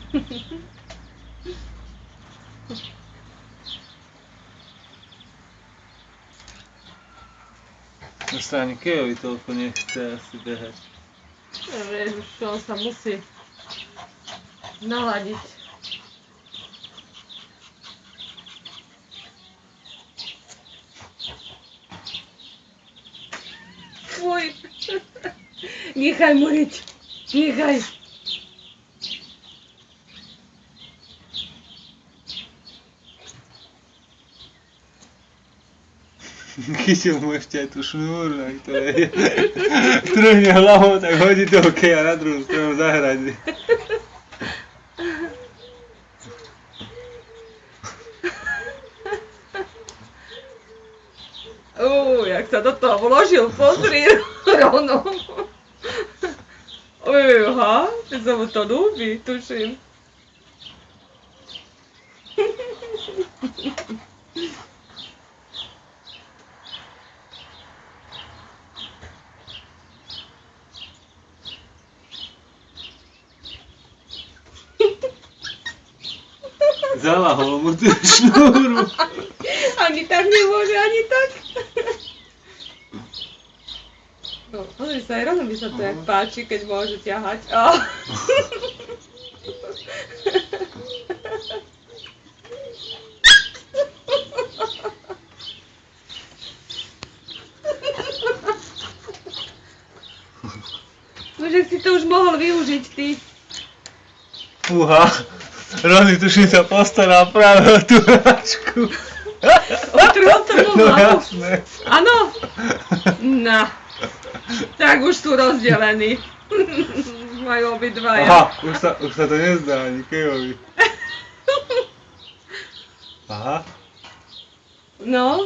Na strane Kejovi toľko nechce asi behať. Ja vieš, už on sa musí naladiť. Fuj. Nechaj moriť. Nechaj. Chytil mu ešte aj tú šnúru, na ktorej trhne hlavou, tak hodí toho Keja na druhú stranu zahrady. Jak sa do toho vložil, pozri, rovno. Uha, teď sa mu to ľúbi, tuším. Zalahol mu tú šnúru. Ani tak nemôže, ani tak. No, pozri sa, aj rovno by sa to jak páči, keď môže ťahať. No, že si to už mohol využiť, ty. Fúha, Rony tuším sa postaral práve o tú hračku. Otrhol to mu No hlavu. jasné. Áno? No. Tak už sú rozdelení. Majú obidvaja. Aha, už sa to nezdá ani Kejovi. Aha. No,